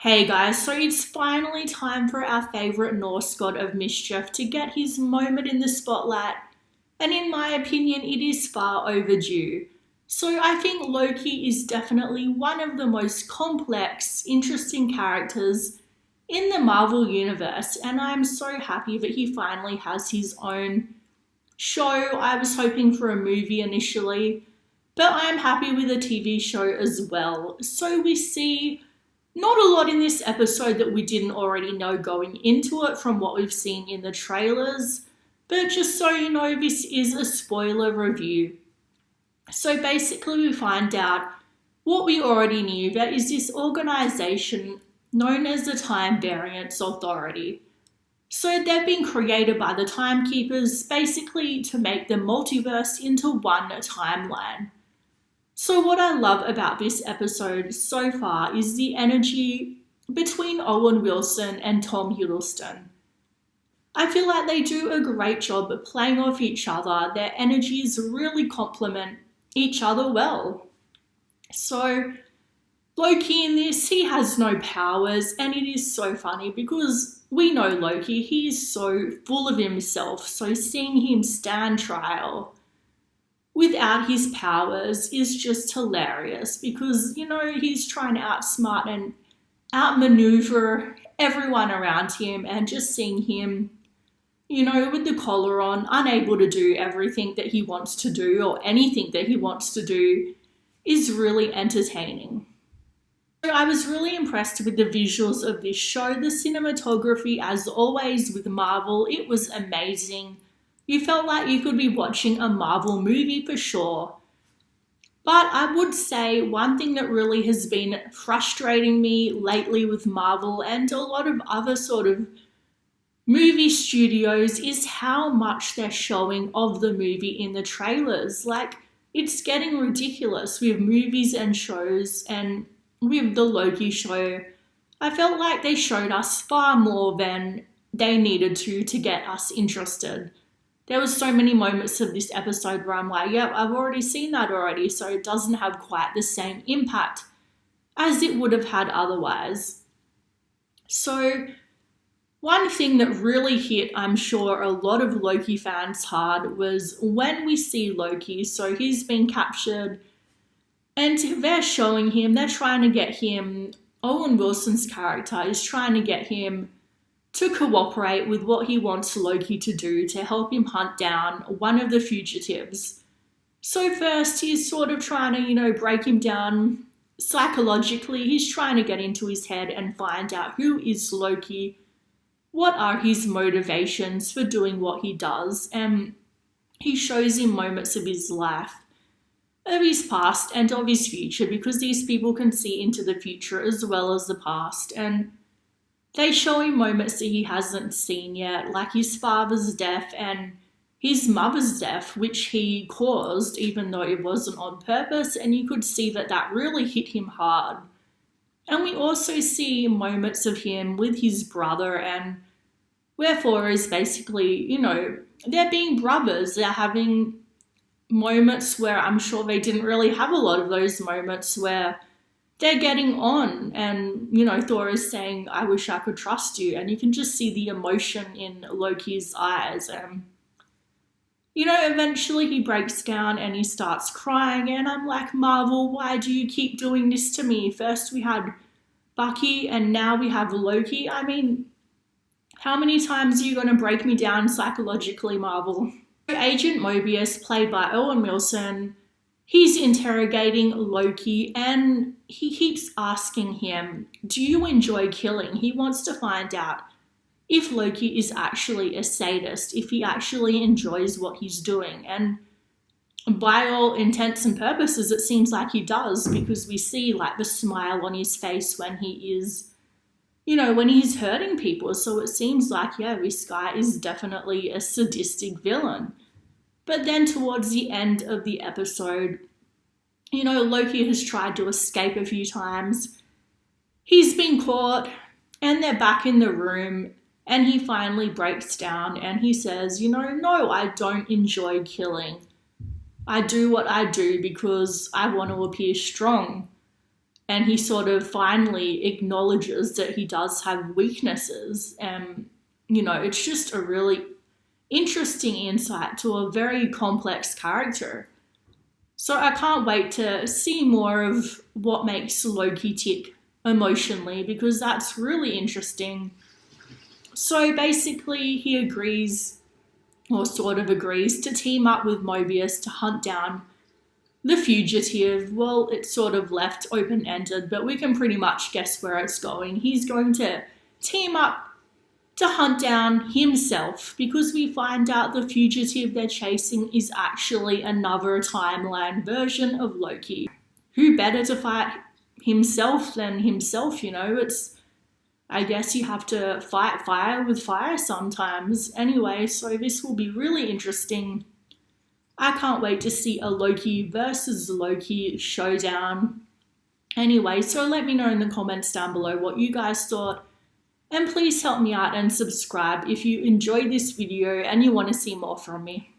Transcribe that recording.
Hey guys, so it's finally time for our favourite Norse god of mischief to get his moment in the spotlight, and in my opinion, it is far overdue. So I think Loki is definitely one of the most complex, interesting characters in the Marvel Universe, and I'm so happy that he finally has his own show. I was hoping for a movie initially, but I'm happy with a TV show as well. So we see not a lot in this episode that we didn't already know going into it from what we've seen in the trailers, but just so you know, this is a spoiler review. So basically, we find out what we already knew, that is this organization known as the Time Variance Authority. So they've been created by the Timekeepers basically to make the multiverse into one timeline. So, what I love about this episode so far is the energy between Owen Wilson and Tom Hiddleston. I feel like they do a great job at playing off each other. Their energies really complement each other well. So, Loki in this, he has no powers, and it is so funny because we know Loki, he is so full of himself. So, seeing him stand trial without his powers is just hilarious because, he's trying to outsmart and outmaneuver everyone around him, and just seeing him, with the collar on, unable to do everything that he wants to do or anything that he wants to do is really entertaining. I was really impressed with the visuals of this show. The cinematography, as always with Marvel, it was amazing. You felt like you could be watching a Marvel movie for sure. But I would say one thing that really has been frustrating me lately with Marvel and a lot of other sort of movie studios is how much they're showing of the movie in the trailers. Like, it's getting ridiculous with movies and shows, and with the Loki show, I felt like they showed us far more than they needed to get us interested. There was so many moments of this episode where I'm like, yep, I've already seen that already, so it doesn't have quite the same impact as it would have had otherwise. So one thing that really hit, I'm sure, a lot of Loki fans hard was when we see Loki. So he's been captured and they're showing him, they're trying to get him, Owen Wilson's character is trying to get him to cooperate with what he wants Loki to do to help him hunt down one of the fugitives. So first he's sort of trying to, break him down psychologically. He's trying to get into his head and find out who is Loki, what are his motivations for doing what he does, and he shows him moments of his life, of his past and of his future, because these people can see into the future as well as the past, and they show him moments that he hasn't seen yet, like his father's death and his mother's death, which he caused, even though it wasn't on purpose, and you could see that that really hit him hard. And we also see moments of him with his brother, and wherefore is basically, they're being brothers. They're having moments where I'm sure they didn't really have a lot of those moments where they're getting on, and Thor is saying, I wish I could trust you, and you can just see the emotion in Loki's eyes. And eventually he breaks down and he starts crying, and I'm like, Marvel, why do you keep doing this to me? First we had Bucky and now we have Loki. I mean, how many times are you going to break me down psychologically, Marvel? Agent Mobius, played by Owen Wilson, he's interrogating Loki, and he keeps asking him, do you enjoy killing? He wants to find out if Loki is actually a sadist, if he actually enjoys what he's doing. And by all intents and purposes, it seems like he does, because we see like the smile on his face when he is, when he's hurting people. So it seems like, yeah, this guy is definitely a sadistic villain. But then towards the end of the episode, Loki has tried to escape a few times. He's been caught, and they're back in the room, and he finally breaks down and he says, no, I don't enjoy killing. I do what I do because I want to appear strong. and he sort of finally acknowledges that he does have weaknesses. And, it's just a really interesting insight to a very complex character. So I can't wait to see more of what makes Loki tick emotionally, because that's really interesting. So basically, he agrees, or sort of agrees, to team up with Mobius to hunt down the fugitive. Well, it's sort of left open-ended, but we can pretty much guess where it's going. He's going to team up to hunt down himself, because we find out the fugitive they're chasing is actually another timeline version of Loki. Who better to fight himself than himself, I guess you have to fight fire with fire sometimes. Anyway, so this will be really interesting. I can't wait to see a Loki versus Loki showdown. Anyway, so let me know in the comments down below what you guys thought. And please help me out and subscribe if you enjoyed this video and you want to see more from me.